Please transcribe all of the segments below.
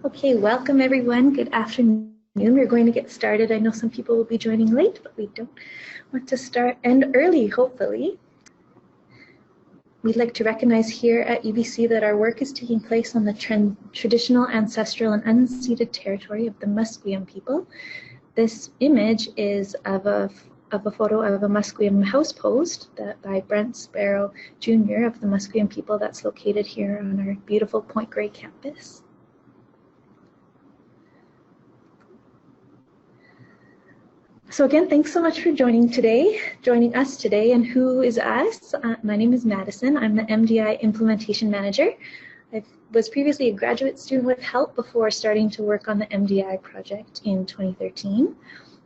Okay, welcome everyone. Good afternoon. We're going to get started. I know some people will be joining late, but we don't want to start end early, hopefully. We'd like to recognize here at UBC that our work is taking place on the traditional, ancestral, and unceded territory of the Musqueam people. This image is of a photo of a Musqueam house post by Brent Sparrow Jr. of the Musqueam people that's located here on our beautiful Point Grey campus. So again, thanks so much for joining us today. And who is us? My name is Madison. I'm the MDI Implementation Manager. I was previously a graduate student with HELP before starting to work on the MDI project in 2013.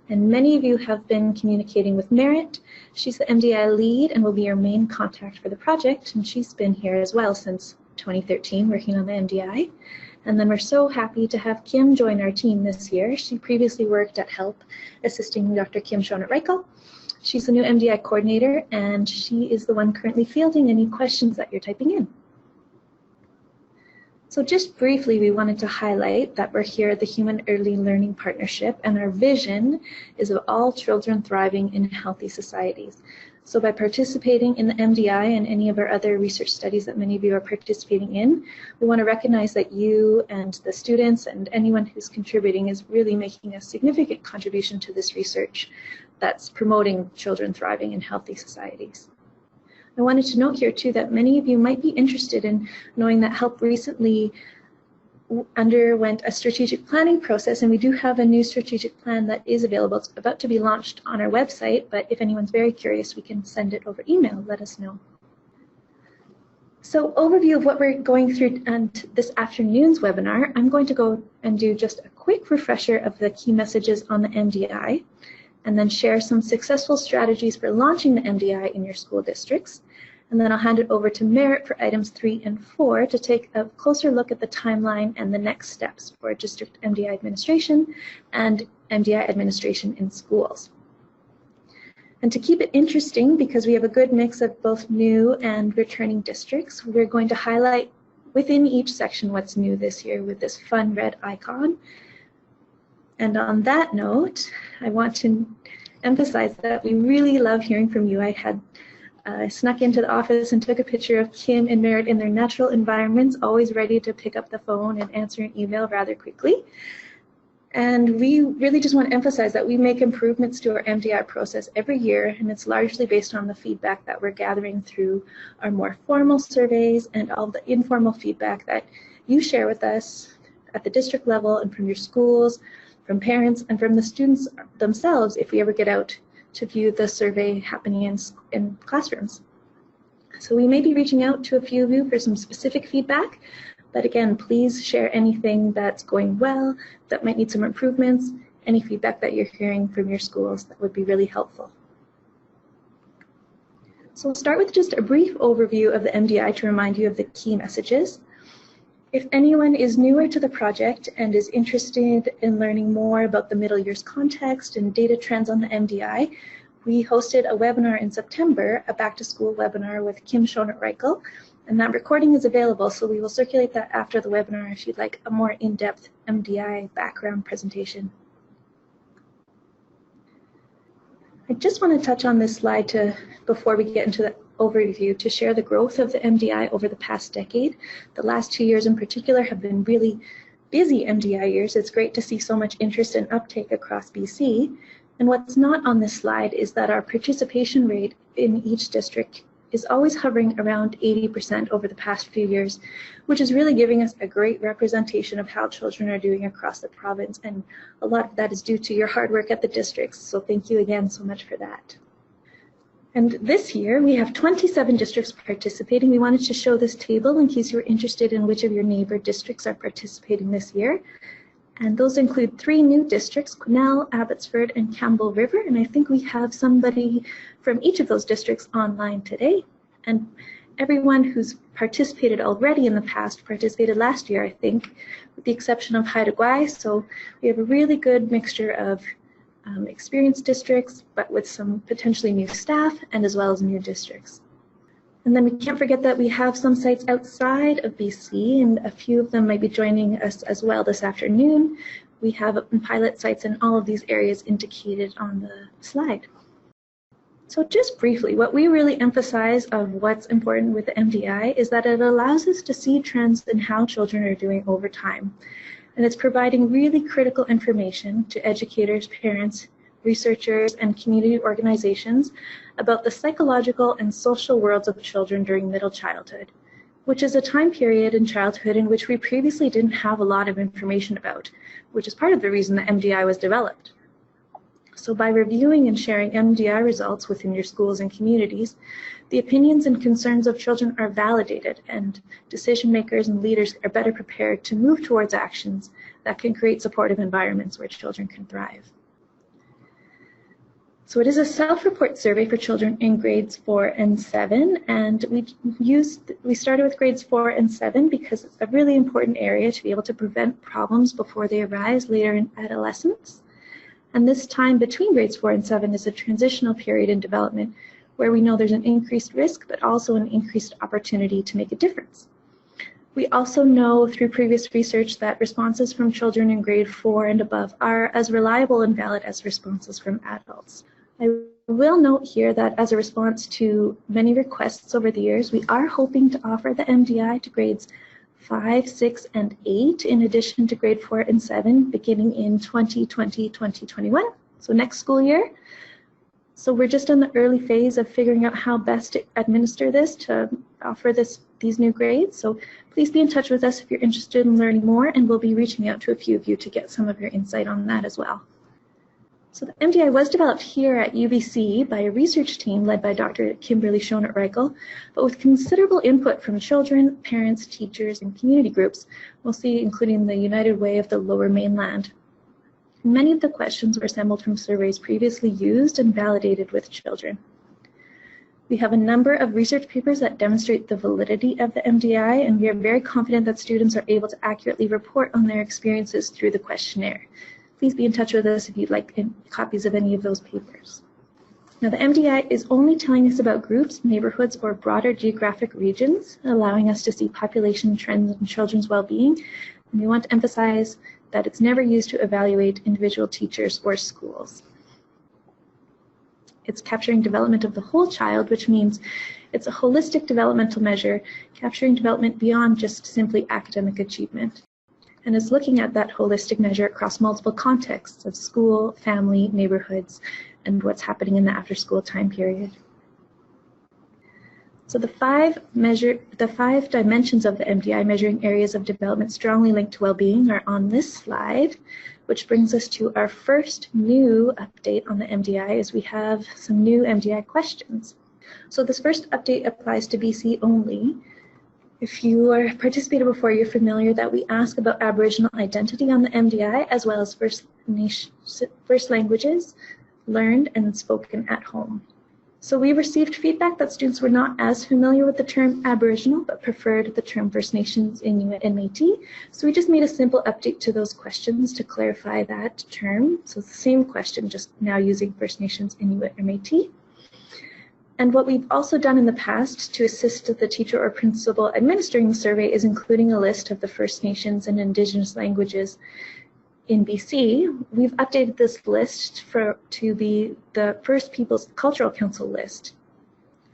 And many of you have been communicating with Merit. She's the MDI lead and will be your main contact for the project. And she's been here as well since 2013 working on the MDI. And then we're so happy to have Kim join our team this year. She previously worked at HELP assisting Dr. Kimberly-Schonert. She's the new MDI coordinator, and she is the one currently fielding any questions that you're typing in. So just briefly, we wanted to highlight that we're here at the Human Early Learning Partnership, and our vision is of all children thriving in healthy societies. So by participating in the MDI and any of our other research studies that many of you are participating in, we want to recognize that you and the students and anyone who's contributing is really making a significant contribution to this research that's promoting children thriving in healthy societies. I wanted to note here too that many of you might be interested in knowing that HELP recently underwent a strategic planning process, and we do have a new strategic plan that is available. It's about to be launched on our website, but if anyone's very curious, we can send it over email. Let us know. So overview of what we're going through on this afternoon's webinar, I'm going to go and do just a quick refresher of the key messages on the MDI, and then share some successful strategies for launching the MDI in your school districts. And then I'll hand it over to Merit for items 3 and 4 to take a closer look at the timeline and the next steps for district MDI administration and MDI administration in schools. And to keep it interesting, because we have a good mix of both new and returning districts, we're going to highlight within each section what's new this year with this fun red icon. And on that note, I want to emphasize that we really love hearing from you. I snuck into the office and took a picture of Kim and Merit in their natural environments, always ready to pick up the phone and answer an email rather quickly. And we really just want to emphasize that we make improvements to our MDI process every year, and it's largely based on the feedback that we're gathering through our more formal surveys and all the informal feedback that you share with us at the district level and from your schools, from parents, and from the students themselves if we ever get out to view the survey happening in classrooms. So we may be reaching out to a few of you for some specific feedback, but again, please share anything that's going well, that might need some improvements, any feedback that you're hearing from your schools that would be really helpful. So we'll start with just a brief overview of the MDI to remind you of the key messages. If anyone is newer to the project and is interested in learning more about the middle year's context and data trends on the MDI, we hosted a webinar in September, a back-to-school webinar with Kimberly-Schonert, and that recording is available, so we will circulate that after the webinar if you'd like a more in-depth MDI background presentation. I just want to touch on this slide before we get into the overview to share the growth of the MDI over the past decade. The last 2 years in particular have been really busy MDI years. It's great to see so much interest and uptake across BC. And what's not on this slide is that our participation rate in each district is always hovering around 80% over the past few years, which is really giving us a great representation of how children are doing across the province. And a lot of that is due to your hard work at the districts. So thank you again so much for that. And this year, we have 27 districts participating. We wanted to show this table in case you're interested in which of your neighbor districts are participating this year. And those include 3 new districts, Quesnel, Abbotsford, and Campbell River. And I think we have somebody from each of those districts online today. And everyone who's participated already in the past participated last year, I think, with the exception of Haida Gwaii. So we have a really good mixture of experienced districts, but with some potentially new staff and as well as new districts. And then we can't forget that we have some sites outside of BC, and a few of them might be joining us as well this afternoon. We have pilot sites in all of these areas indicated on the slide. So just briefly, what we really emphasize of what's important with the MDI is that it allows us to see trends in how children are doing over time. And it's providing really critical information to educators, parents, researchers, and community organizations about the psychological and social worlds of children during middle childhood, which is a time period in childhood in which we previously didn't have a lot of information about, which is part of the reason the MDI was developed. So by reviewing and sharing MDI results within your schools and communities, the opinions and concerns of children are validated, and decision makers and leaders are better prepared to move towards actions that can create supportive environments where children can thrive. So it is a self-report survey for children in grades 4 and 7, and we started with grades 4 and 7 because it's a really important area to be able to prevent problems before they arise later in adolescence. And this time between grades 4 and 7 is a transitional period in development where we know there's an increased risk, but also an increased opportunity to make a difference. We also know through previous research that responses from children in grade 4 and above are as reliable and valid as responses from adults. I will note here that as a response to many requests over the years, we are hoping to offer the MDI to grades 5, 6, and 8, in addition to grade 4 and 7, beginning in 2020-2021, so next school year. So we're just in the early phase of figuring out how best to administer this to offer these new grades. So please be in touch with us if you're interested in learning more, and we'll be reaching out to a few of you to get some of your insight on that as well. So the MDI was developed here at UBC by a research team led by Dr. Kimberly-Schonert, but with considerable input from children, parents, teachers, and community groups, we'll see including the United Way of the Lower Mainland. Many of the questions were assembled from surveys previously used and validated with children. We have a number of research papers that demonstrate the validity of the MDI, and we are very confident that students are able to accurately report on their experiences through the questionnaire. Please be in touch with us if you'd like copies of any of those papers. Now, the MDI is only telling us about groups, neighborhoods, or broader geographic regions, allowing us to see population trends in children's well-being. And we want to emphasize that it's never used to evaluate individual teachers or schools. It's capturing development of the whole child, which means it's a holistic developmental measure, capturing development beyond just simply academic achievement. And is looking at that holistic measure across multiple contexts of school, family, neighborhoods, and what's happening in the after-school time period. So the five dimensions of the MDI measuring areas of development strongly linked to well-being are on this slide, which brings us to our first new update on the MDI, as we have some new MDI questions. So this first update applies to BC only. If you are participated before, you're familiar that we ask about Aboriginal identity on the MDI, as well as first languages learned and spoken at home. So we received feedback that students were not as familiar with the term Aboriginal, but preferred the term First Nations, Inuit, and Métis. So we just made a simple update to those questions to clarify that term. So it's the same question, just now using First Nations, Inuit, or Métis. And what we've also done in the past to assist the teacher or principal administering the survey is including a list of the First Nations and Indigenous languages in BC. We've updated this list to be the First Peoples Cultural Council list,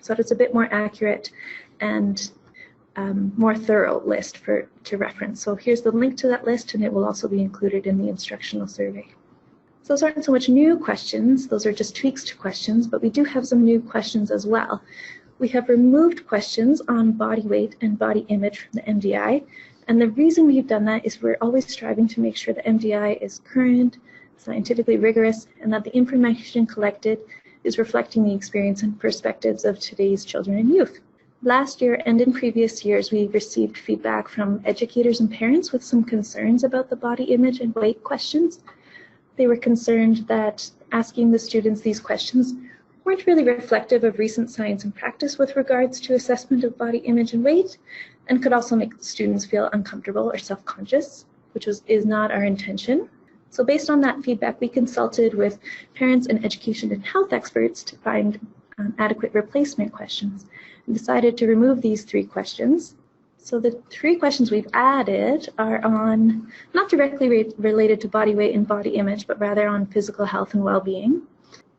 so that it's a bit more accurate and more thorough list to reference. So here's the link to that list, and it will also be included in the instructional survey. So those aren't so much new questions, those are just tweaks to questions, but we do have some new questions as well. We have removed questions on body weight and body image from the MDI, and the reason we've done that is we're always striving to make sure the MDI is current, scientifically rigorous, and that the information collected is reflecting the experience and perspectives of today's children and youth. Last year and in previous years, we received feedback from educators and parents with some concerns about the body image and weight questions. They were concerned that asking the students these questions weren't really reflective of recent science and practice with regards to assessment of body image and weight, and could also make students feel uncomfortable or self-conscious, which is not our intention. So based on that feedback, we consulted with parents and education and health experts to find adequate replacement questions. We decided to remove these 3 questions. So the 3 questions we've added are on, not directly related to body weight and body image, but rather on physical health and well-being.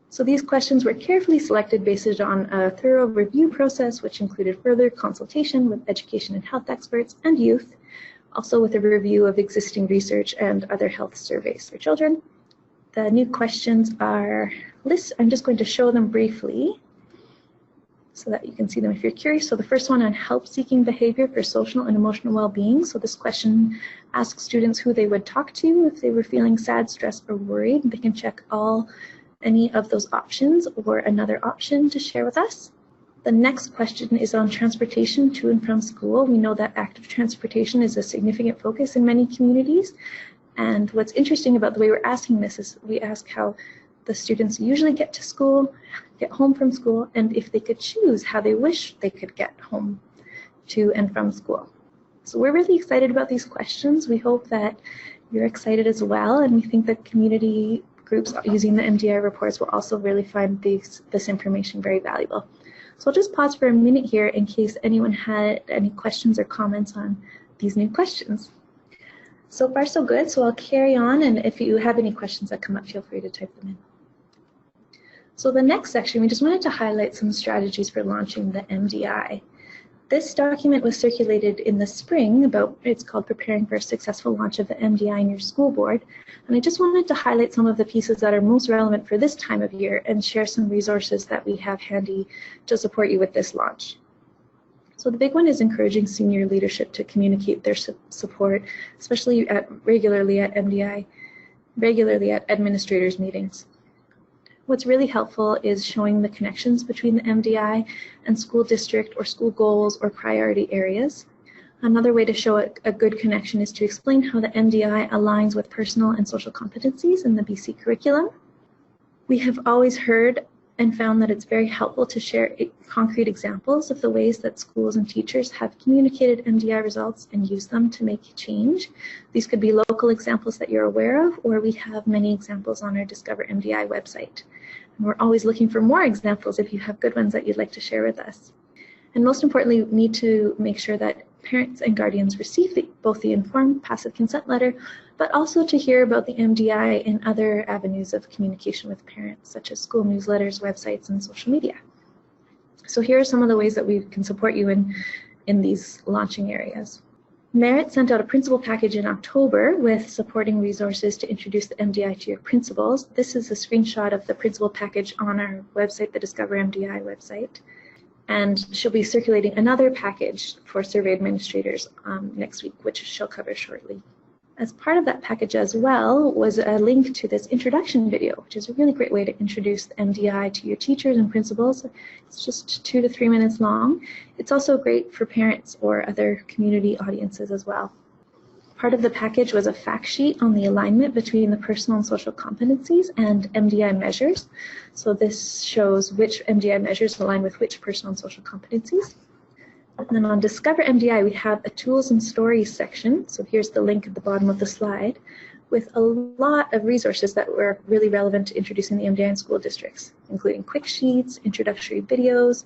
So these questions were carefully selected based on a thorough review process, which included further consultation with education and health experts and youth, also with a review of existing research and other health surveys for children. The new questions are listed. I'm just going to show them briefly so that you can see them if you're curious. So the first one on help-seeking behavior for social and emotional well-being. So this question asks students who they would talk to if they were feeling sad, stressed, or worried. They can check any of those options or another option to share with us. The next question is on transportation to and from school. We know that active transportation is a significant focus in many communities. And what's interesting about the way we're asking this is we ask how the students usually get to school, get home from school, and if they could choose how they wish they could get home to and from school. So we're really excited about these questions. We hope that you're excited as well, and we think that community groups using the MDI reports will also really find this information very valuable. So I'll just pause for a minute here in case anyone had any questions or comments on these new questions. So far so good, so I'll carry on, and if you have any questions that come up, feel free to type them in. So the next section, we just wanted to highlight some strategies for launching the MDI. This document was circulated in the spring it's called Preparing for a Successful Launch of the MDI in Your School Board. And I just wanted to highlight some of the pieces that are most relevant for this time of year and share some resources that we have handy to support you with this launch. So the big one is encouraging senior leadership to communicate their support, especially regularly at MDI, regularly at administrators' meetings. What's really helpful is showing the connections between the MDI and school district or school goals or priority areas. Another way to show a good connection is to explain how the MDI aligns with personal and social competencies in the BC curriculum. We have always heard and found that it's very helpful to share concrete examples of the ways that schools and teachers have communicated MDI results and used them to make change. These could be local examples that you're aware of, or we have many examples on our Discover MDI website. And we're always looking for more examples if you have good ones that you'd like to share with us. And most importantly, we need to make sure that parents and guardians receive both the informed passive consent letter, but also to hear about the MDI in other avenues of communication with parents, such as school newsletters, websites, and social media. So here are some of the ways that we can support you in these launching areas. Merit sent out a principal package in October with supporting resources to introduce the MDI to your principals. This is a screenshot of the principal package on our website, the Discover MDI website. And she'll be circulating another package for survey administrators next week, which she'll cover shortly. As part of that package as well was a link to this introduction video, which is a really great way to introduce the MDI to your teachers and principals. It's just 2 to 3 minutes long. It's also great for parents or other community audiences as well. Part of the package was a fact sheet on the alignment between the personal and social competencies and MDI measures. So this shows which MDI measures align with which personal and social competencies. And then on Discover MDI, we have a tools and stories section. So here's the link at the bottom of the slide with a lot of resources that were really relevant to introducing the MDI in school districts, including quick sheets, introductory videos,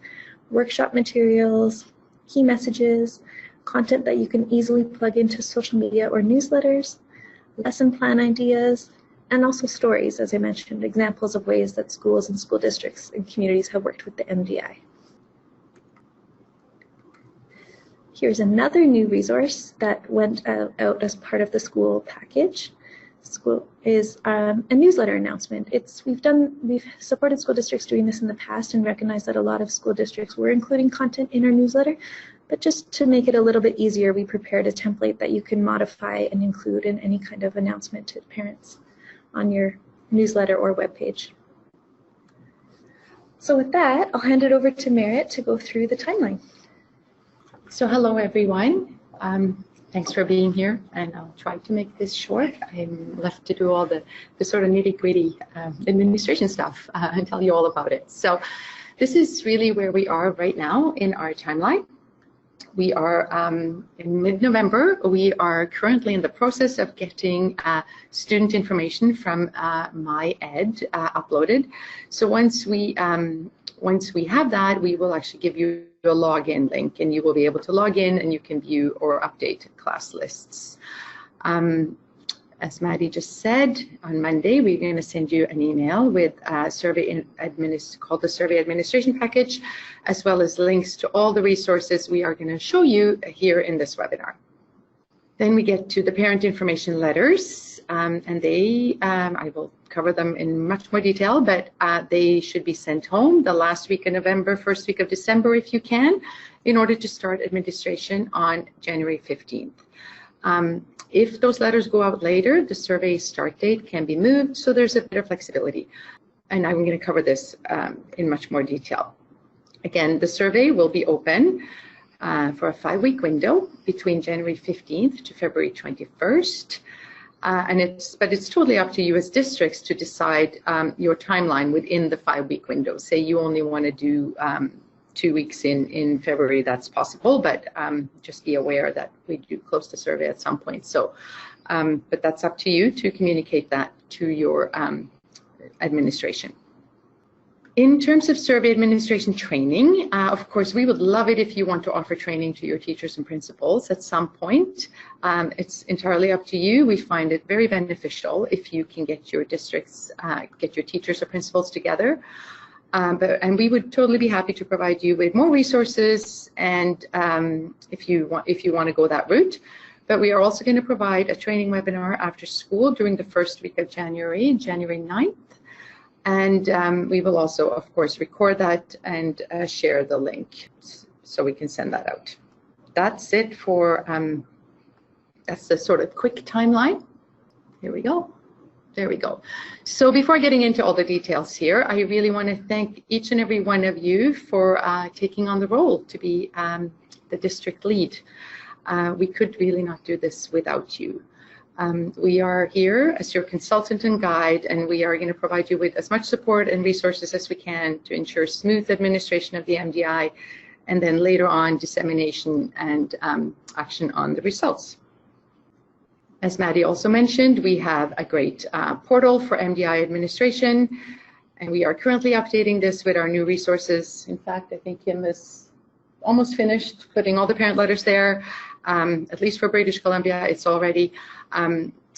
workshop materials, key messages, content that you can easily plug into social media or newsletters, lesson plan ideas, and also stories, as I mentioned, examples of ways that schools and school districts and communities have worked with the MDI. Here's another new resource that went out as part of the school package. School is a newsletter announcement. We've supported school districts doing this in the past and recognized that a lot of school districts were including content in our newsletter. But just to make it a little bit easier, we prepared a template that you can modify and include in any kind of announcement to parents on your newsletter or webpage. So with that, I'll hand it over to Merit to go through the timeline. So hello everyone. Thanks for being here, and I'll try to make this short. I'm left to do all the sort of nitty-gritty administration stuff and tell you all about it. So this is really where we are right now in our timeline. We are in mid-November. We are currently in the process of getting student information from MyEd uploaded. So once we have that, we will actually give you a login link, and you will be able to log in and you can view or update class lists. As Maddie just said, on Monday, we're going to send you an email with a survey called the Survey Administration Package, as well as links to all the resources we are going to show you here in this webinar. Then we get to the parent information letters, and I will cover them in much more detail, but they should be sent home the last week of November, first week of December if you can, in order to start administration on January 15th. If those letters go out later, the survey start date can be moved, so there's a bit of flexibility. And I'm going to cover this in much more detail. Again, the survey will be open for a 5-week window between January 15th to February 21st. But it's totally up to you as districts to decide your timeline within the 5-week window. Say you only want to do 2 weeks in February, that's possible, but just be aware that we do close the survey at some point. So, but that's up to you to communicate that to your administration. In terms of survey administration training, of course, we would love it if you want to offer training to your teachers and principals at some point. It's entirely up to you. We find it very beneficial if you can get your districts, get your teachers or principals together. And we would totally be happy to provide you with more resources, and if you want to go that route. But we are also going to provide a training webinar after school during the first week of January, January 9th. And we will also, of course, record that and share the link so we can send that out. That's it for, that's the sort of quick timeline. Here we go. There we go. So before getting into all the details here, I really want to thank each and every one of you for taking on the role to be the district lead. We could really not do this without you. We are here as your consultant and guide, and we are going to provide you with as much support and resources as we can to ensure smooth administration of the MDI, and then later on dissemination and action on the results. As Maddie also mentioned, we have a great portal for MDI administration, and we are currently updating this with our new resources. In fact, I think Kim is almost finished putting all the parent letters there. At least for British Columbia, it's already.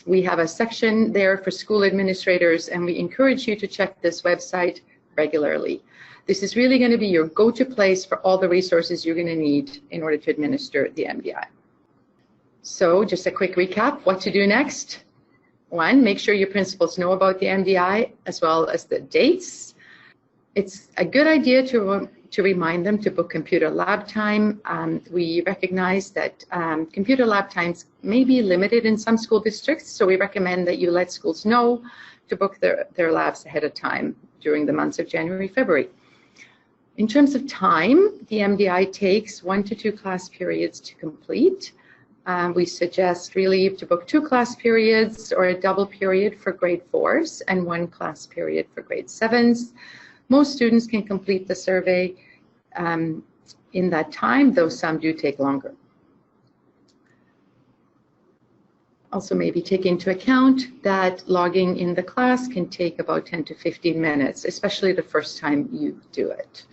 We have a section there for school administrators, and we encourage you to check this website regularly. This is really going to be your go-to place for all the resources you're going to need in order to administer the MDI. So just a quick recap, what to do next. 1, make sure your principals know about the MDI as well as the dates. It's a good idea to remind them to book computer lab time. We recognize that computer lab times may be limited in some school districts, so we recommend that you let schools know to book their labs ahead of time during the months of January, February. In terms of time, the MDI takes 1 to 2 class periods to complete. We suggest really to book 2 class periods or a double period for grade 4s and 1 class period for grade 7s. Most students can complete the survey in that time, though some do take longer. Also, maybe take into account that logging in the class can take about 10 to 15 minutes, especially the first time you do it.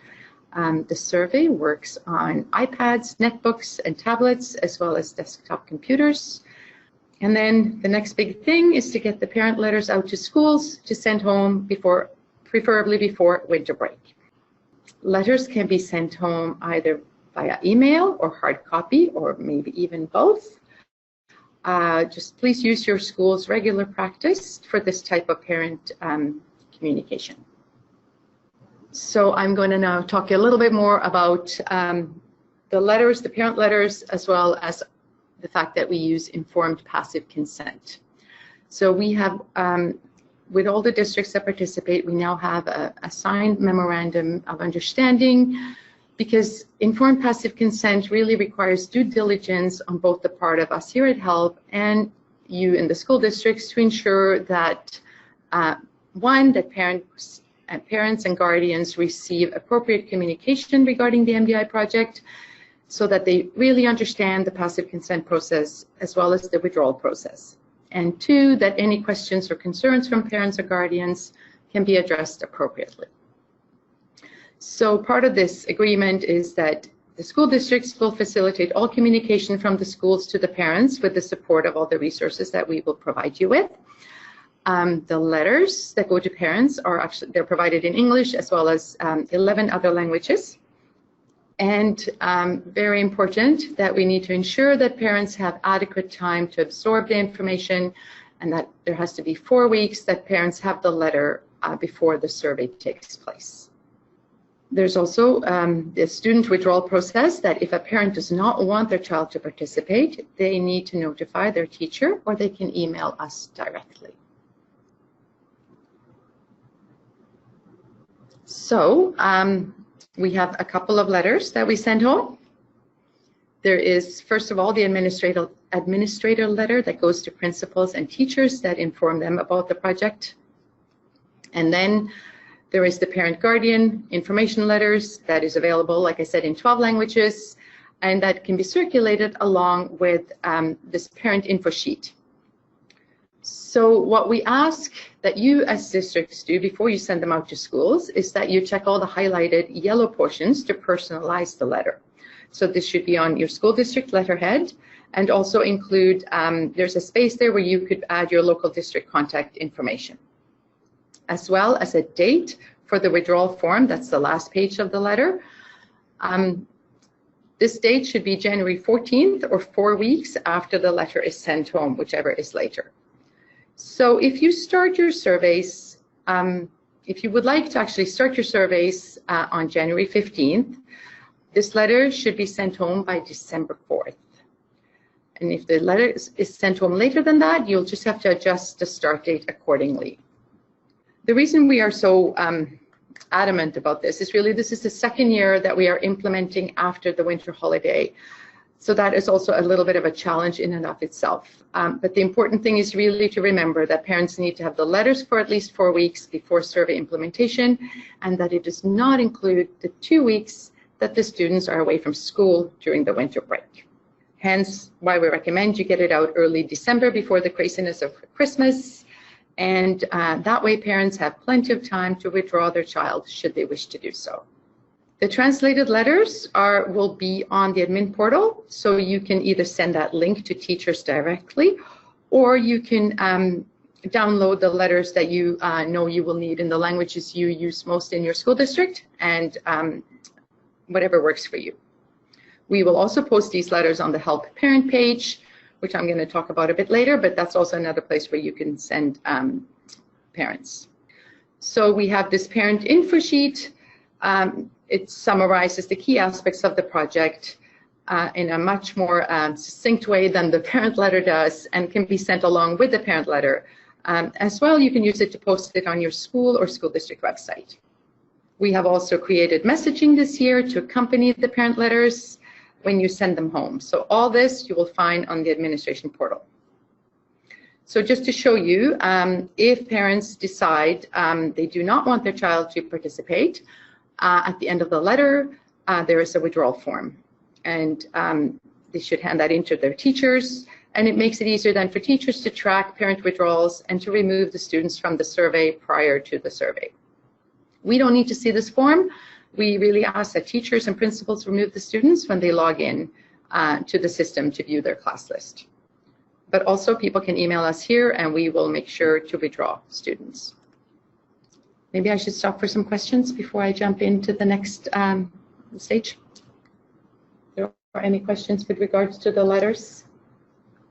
The survey works on iPads, netbooks, and tablets, as well as desktop computers. And then the next big thing is to get the parent letters out to schools to send home preferably before winter break. Letters can be sent home either via email or hard copy, or maybe even both. Just please use your school's regular practice for this type of parent communication. So I'm going to now talk a little bit more about the letters, the parent letters, as well as the fact that we use informed passive consent. So we have, with all the districts that participate, we now have a signed memorandum of understanding, because informed passive consent really requires due diligence on both the part of us here at HELP and you in the school districts to ensure that, 1, that parents and guardians receive appropriate communication regarding the MDI project. so that they really understand the passive consent process as well as the withdrawal process. And 2, that any questions or concerns from parents or guardians can be addressed appropriately. So part of this agreement is that the school districts will facilitate all communication from the schools to the parents with the support of all the resources that we will provide you with. The letters that go to parents are actually, they're provided in English as well as 11 other languages. And very important that we need to ensure that parents have adequate time to absorb the information, and that there has to be 4 weeks that parents have the letter before the survey takes place. There's also the student withdrawal process, that if a parent does not want their child to participate, they need to notify their teacher, or they can email us directly. So we have a couple of letters that we send home. There is, first of all, the administrator letter that goes to principals and teachers that inform them about the project. And then there is the parent-guardian information letters that is available, like I said, in 12 languages, and that can be circulated along with this parent info sheet. So what we ask that you as districts do before you send them out to schools is that you check all the highlighted yellow portions to personalize the letter. So this should be on your school district letterhead, and also include, there's a space there where you could add your local district contact information, as well as a date for the withdrawal form. That's the last page of the letter. This date should be January 14th or 4 weeks after the letter is sent home, whichever is later. So if you start your surveys, if you would like to actually start your surveys on January 15th, this letter should be sent home by December 4th. And if the letter is sent home later than that, you'll just have to adjust the start date accordingly. The reason we are so adamant about this is really this is the second year that we are implementing after the winter holiday. So that is also a little bit of a challenge in and of itself. But the important thing is really to remember that parents need to have the letters for at least 4 weeks before survey implementation, and that it does not include the 2 weeks that the students are away from school during the winter break. Hence why we recommend you get it out early December before the craziness of Christmas, and that way parents have plenty of time to withdraw their child should they wish to do so. The translated letters will be on the admin portal, so you can either send that link to teachers directly, or you can download the letters that you know you will need in the languages you use most in your school district, and whatever works for you. We will also post these letters on the Help Parent page, which I'm going to talk about a bit later, but that's also another place where you can send parents. So we have this parent info sheet. It summarizes the key aspects of the project in a much more succinct way than the parent letter does, and can be sent along with the parent letter. As well, you can use it to post it on your school or school district website. We have also created messaging this year to accompany the parent letters when you send them home. So all this you will find on the administration portal. So just to show you, if parents decide they do not want their child to participate, at the end of the letter, there is a withdrawal form, and they should hand that in to their teachers, and it makes it easier then for teachers to track parent withdrawals and to remove the students from the survey prior to the survey. We don't need to see this form. We really ask that teachers and principals remove the students when they log in to the system to view their class list. But also people can email us here, and we will make sure to withdraw students. Maybe I should stop for some questions before I jump into the next stage. Are there any questions with regards to the letters?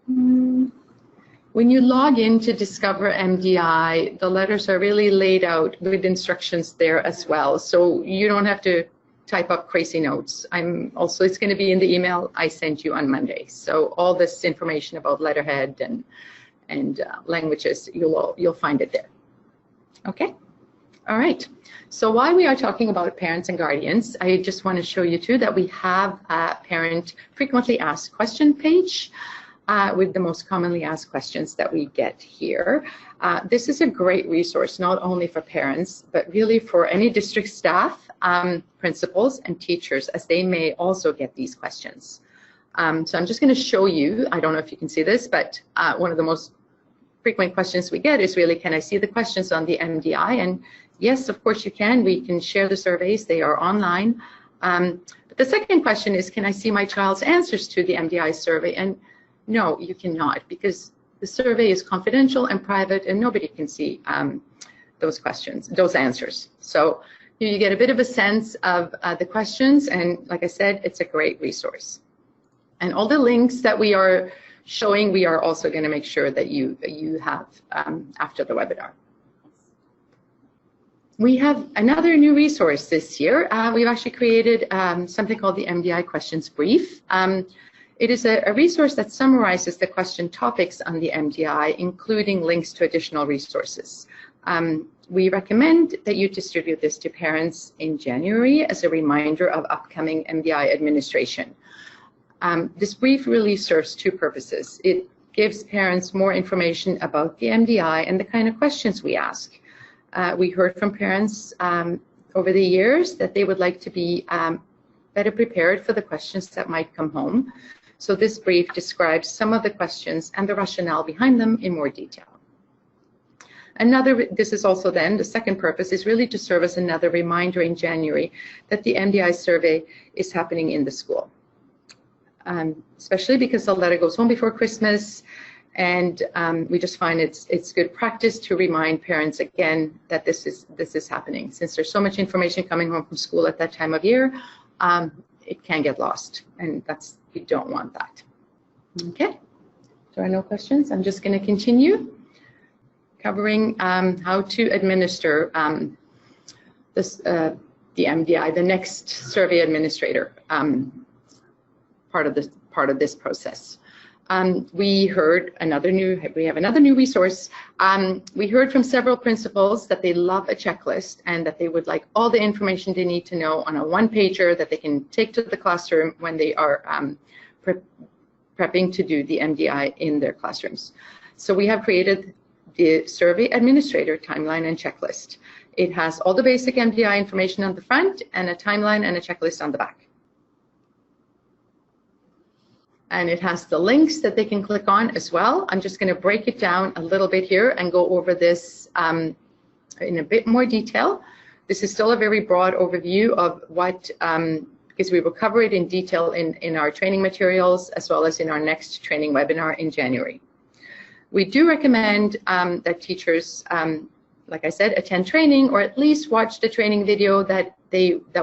When you log in to Discover MDI, the letters are really laid out with instructions there as well. So you don't have to type up crazy notes. It's going to be in the email I sent you on Monday. So all this information about letterhead and languages, you'll find it there. Okay? All right, so while we are talking about parents and guardians, I just want to show you too that we have a parent frequently asked question page with the most commonly asked questions that we get here. This is a great resource, not only for parents, but really for any district staff principals and teachers, as they may also get these questions. So I'm just going to show you, I don't know if you can see this, but one of the most frequent questions we get is really, can I see the questions on the MDI? And yes, of course you can. We can share the surveys. They are online. But the second question is, can I see my child's answers to the MDI survey? And no, you cannot, because the survey is confidential and private, and nobody can see those questions, those answers. So you get a bit of a sense of the questions, and like I said, it's a great resource. And all the links that we are showing, we are also going to make sure that you have after the webinar. We have another new resource this year. We've actually created something called the MDI Questions Brief. It is a resource that summarizes the question topics on the MDI, including links to additional resources. We recommend that you distribute this to parents in January as a reminder of upcoming MDI administration. This brief really serves two purposes. It gives parents more information about the MDI and the kind of questions we ask. We heard from parents over the years that they would like to be better prepared for the questions that might come home. So this brief describes some of the questions and the rationale behind them in more detail. This is also then, the second purpose is really to serve as another reminder in January that the MDI survey is happening in the school. Especially because the letter goes home before Christmas, and we just find it's good practice to remind parents again that this is happening. Since there's so much information coming home from school at that time of year, it can get lost, and we don't want that. Okay, there are no questions. I'm just going to continue covering how to administer the MDI, the next survey administrator part of this process. We have another new resource. We heard from several principals that they love a checklist and that they would like all the information they need to know on a one-pager that they can take to the classroom when they are prepping to do the MDI in their classrooms. So we have created the Survey Administrator Timeline and Checklist. It has all the basic MDI information on the front and a timeline and a checklist on the back. And it has the links that they can click on as well. I'm just going to break it down a little bit here and go over this in a bit more detail. This is still a very broad overview of what, because we will cover it in detail in our training materials as well as in our next training webinar in January. We do recommend that teachers, like I said, attend training or at least watch the training video that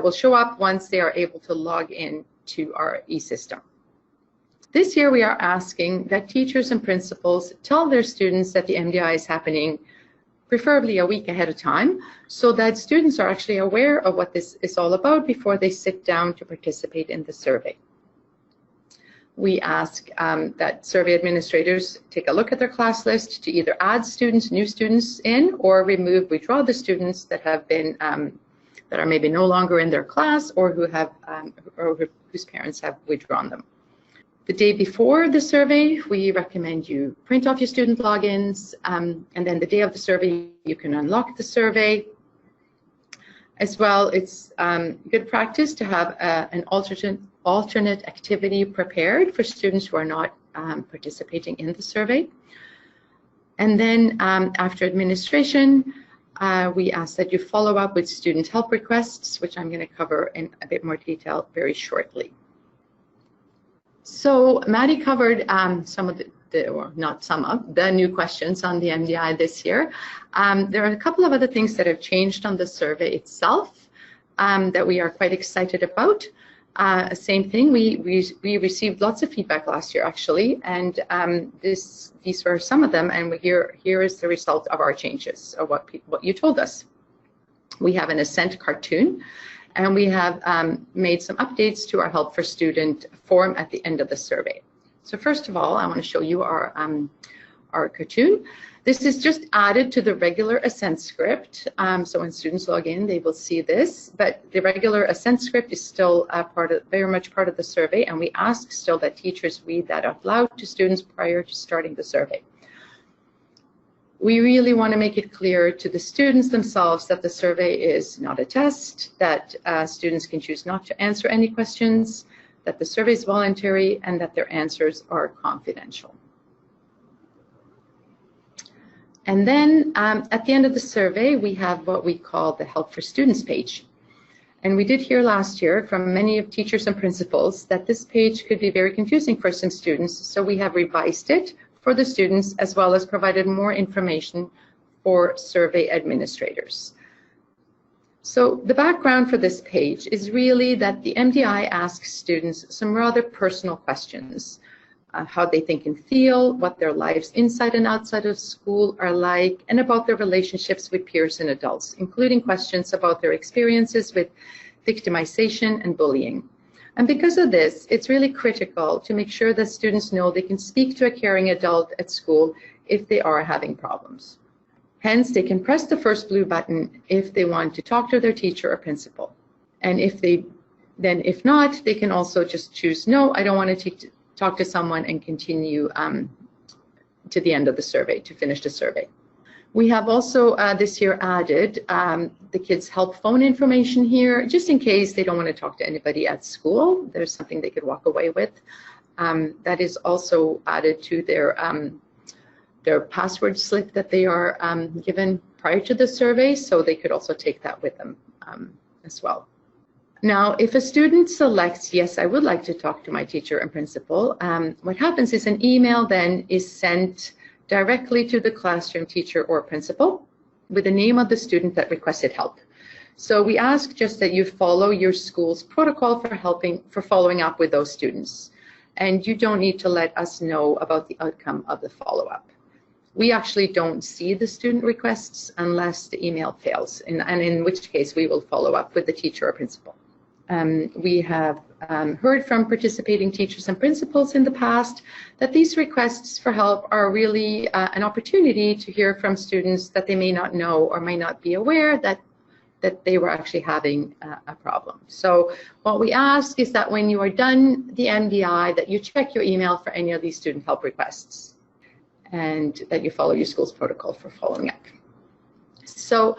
will show up once they are able to log in to our e-system. This year we are asking that teachers and principals tell their students that the MDI is happening, preferably a week ahead of time, so that students are actually aware of what this is all about before they sit down to participate in the survey. We ask that survey administrators take a look at their class list to either add students, new students in, or withdraw the students that have been, that are maybe no longer in their class or whose parents have withdrawn them. The day before the survey, we recommend you print off your student logins, and then the day of the survey, you can unlock the survey. As well, it's good practice to have an alternate activity prepared for students who are not participating in the survey. And then after administration, we ask that you follow up with student help requests, which I'm going to cover in a bit more detail very shortly. So Maddie covered some of the new questions on the MDI this year. There are a couple of other things that have changed on the survey itself that we are quite excited about. Same thing, we received lots of feedback last year actually, and these were some of them, and here is the result of our changes, or what you told us. We have an Ascent cartoon, and we have made some updates to our Help for Student form at the end of the survey. So first of all, I want to show you our cartoon. This is just added to the regular Ascent script. So when students log in, they will see this, but the regular Ascent script is still very much part of the survey, and we ask still that teachers read that out loud to students prior to starting the survey. We really want to make it clear to the students themselves that the survey is not a test, that students can choose not to answer any questions, that the survey is voluntary, and that their answers are confidential. And then at the end of the survey, we have what we call the Help for Students page. And we did hear last year from many of teachers and principals that this page could be very confusing for some students, so we have revised it for the students as well as provided more information for survey administrators. So the background for this page is really that the MDI asks students some rather personal questions. How they think and feel, what their lives inside and outside of school are like, and about their relationships with peers and adults, including questions about their experiences with victimization and bullying. And because of this, it's really critical to make sure that students know they can speak to a caring adult at school if they are having problems. Hence, they can press the first blue button if they want to talk to their teacher or principal. And if not, they can also just choose, no, I don't want to talk to someone, and continue to the end of the survey, to finish the survey. We have also this year added the kids' help phone information here, just in case they don't want to talk to anybody at school. There's something they could walk away with. That is also added to their password slip that they are given prior to the survey, so they could also take that with them as well. Now, if a student selects, yes, I would like to talk to my teacher and principal, what happens is an email then is sent directly to the classroom teacher or principal with the name of the student that requested help. So we ask just that you follow your school's protocol for following up with those students. And you don't need to let us know about the outcome of the follow-up. We actually don't see the student requests unless the email fails, and in which case we will follow up with the teacher or principal. We have heard from participating teachers and principals in the past that these requests for help are really an opportunity to hear from students that they may not know or may not be aware that they were actually having a problem. So what we ask is that when you are done the MDI, that you check your email for any of these student help requests, and that you follow your school's protocol for following up. So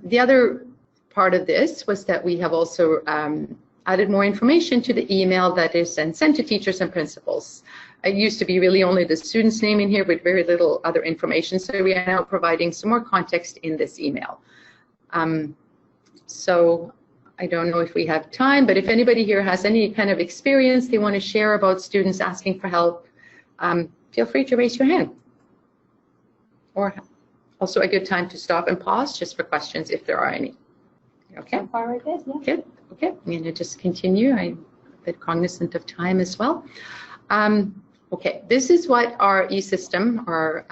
the other part of this was that we have also added more information to the email that is sent to teachers and principals. It used to be really only the student's name in here with very little other information, so we are now providing some more context in this email. So I don't know if we have time, but if anybody here has any kind of experience they want to share about students asking for help, feel free to raise your hand. Or also a good time to stop and pause just for questions if there are any. Okay. So far, we're good. Yeah. Good. Okay. I'm going to just continue. I'm a bit cognizant of time as well. Okay. This is what our e-system, our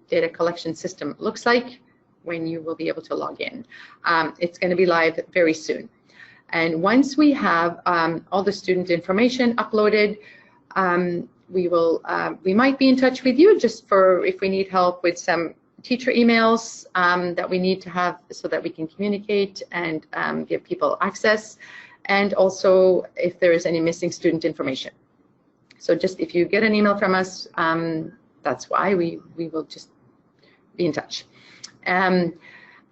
data collection system, looks like when you will be able to log in. It's going to be live very soon. And once we have all the student information uploaded, we might be in touch with you just for if we need help with some teacher emails that we need to have so that we can communicate and give people access, and also if there is any missing student information. So just if you get an email from us, that's why we will just be in touch. And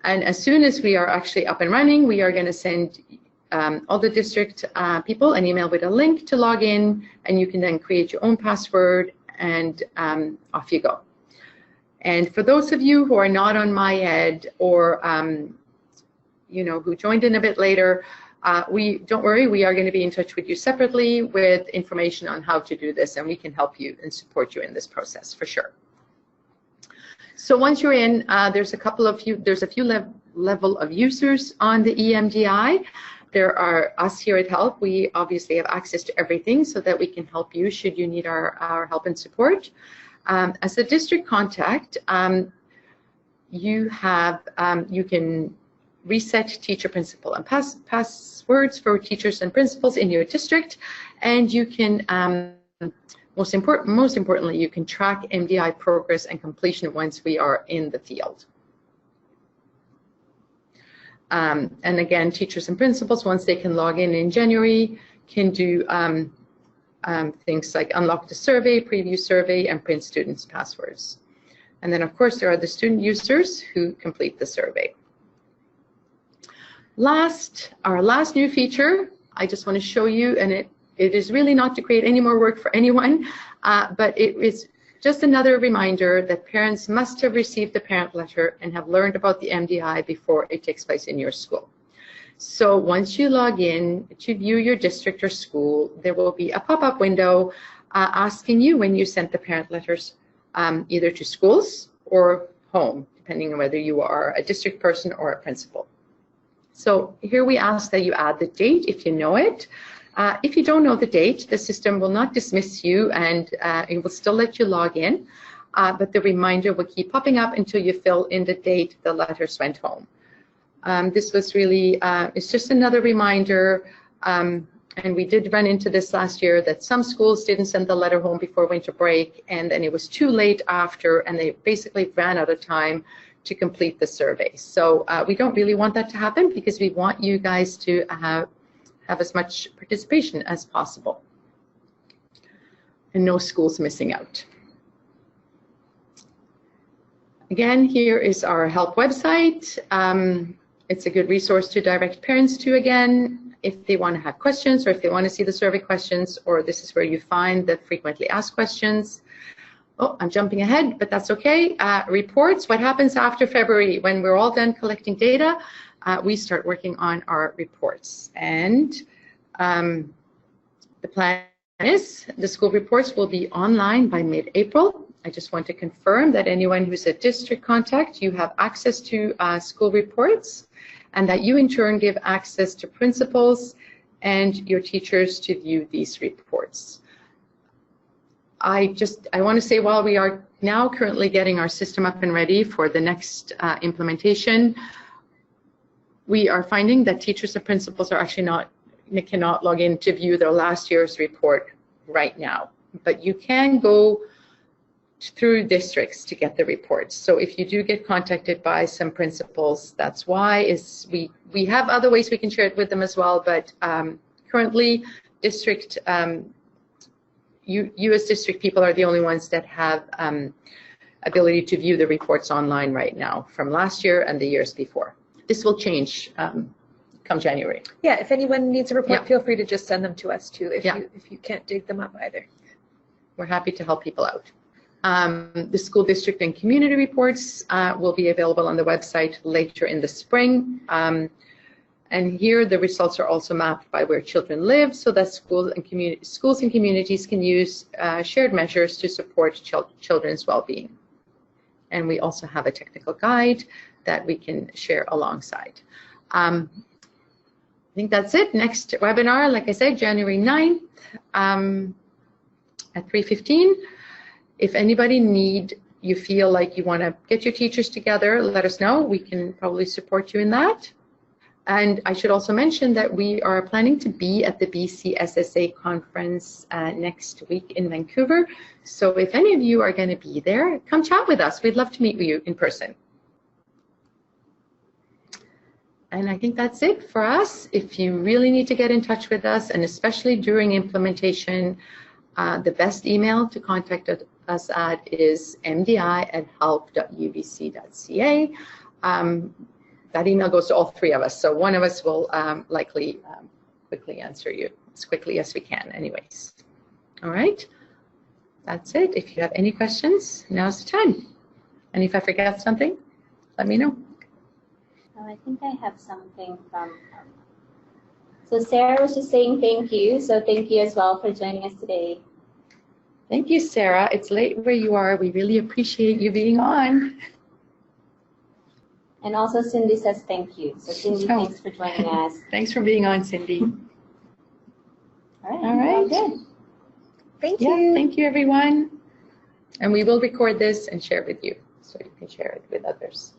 as soon as we are actually up and running, we are going to send all the district people an email with a link to log in, and you can then create your own password, and off you go. And for those of you who are not on MyEd or who joined in a bit later, don't worry, we are going to be in touch with you separately with information on how to do this, and we can help you and support you in this process for sure. So once you're in, there's a few level of users on the EMDI. There are us here at Help. We obviously have access to everything so that we can help you should you need our help and support. As a district contact, you can reset teacher, principal, and passwords for teachers and principals in your district, and you can most importantly, you can track MDI progress and completion once we are in the field. And again, teachers and principals, once they can log in January, can do things like unlock the survey, preview survey, and print students' passwords. And then, of course, there are the student users who complete the survey. Our last new feature, I just want to show you, and it is really not to create any more work for anyone, but it is just another reminder that parents must have received the parent letter and have learned about the MDI before it takes place in your school. So once you log in to view your district or school, there will be a pop-up window asking you when you sent the parent letters either to schools or home, depending on whether you are a district person or a principal. So here we ask that you add the date if you know it. If you don't know the date, the system will not dismiss you and it will still let you log in, but the reminder will keep popping up until you fill in the date the letters went home. This was really, it's just another reminder, and we did run into this last year that some schools didn't send the letter home before winter break, and then it was too late after, and they basically ran out of time to complete the survey. So we don't really want that to happen because we want you guys to have as much participation as possible and no schools missing out. Again, here is our help website. It's a good resource to direct parents to again if they want to have questions or if they want to see the survey questions, or this is where you find the frequently asked questions. Oh, I'm jumping ahead, but that's okay. Reports, what happens after February when we're all done collecting data? We start working on our reports, and the plan is the school reports will be online by mid-April. I just want to confirm that anyone who's a district contact, you have access to school reports, and that you in turn give access to principals and your teachers to view these reports. I want to say, while we are now currently getting our system up and ready for the next implementation, we are finding that teachers and principals are actually cannot log in to view their last year's report right now. But you can go through districts to get the reports. So if you do get contacted by some principals, that's why. We have other ways we can share it with them as well, but currently district, you as district people are the only ones that have ability to view the reports online right now from last year and the years before. This will change come January. Yeah, if anyone needs a report, feel free to just send them to us too if you can't dig them up either. We're happy to help people out. The school district and community reports will be available on the website later in the spring. And here the results are also mapped by where children live, so that schools and communities can use shared measures to support children's well-being. And we also have a technical guide that we can share alongside. I think that's it. Next webinar, like I said, January 9th at 3:15. If anybody you feel like you want to get your teachers together, let us know. We can probably support you in that. And I should also mention that we are planning to be at the BCSSA conference next week in Vancouver. So if any of you are going to be there, come chat with us. We'd love to meet with you in person. And I think that's it for us. If you really need to get in touch with us, and especially during implementation, the best email to contact us at is mdi@help.ubc.ca. That email goes to all three of us, so one of us will likely quickly answer you as quickly as we can anyways. All right, that's it. If you have any questions, now's the time. And if I forget something, let me know. Oh, I think I have something from, so Sarah was just saying thank you, so thank you as well for joining us today. Thank you, Sarah. It's late where you are. We really appreciate you being on. And also Cindy says thank you. So Cindy, thanks for joining us. Thanks for being on, Cindy. All right. Good. Thank you. Thank you, everyone. And we will record this and share it with you so you can share it with others.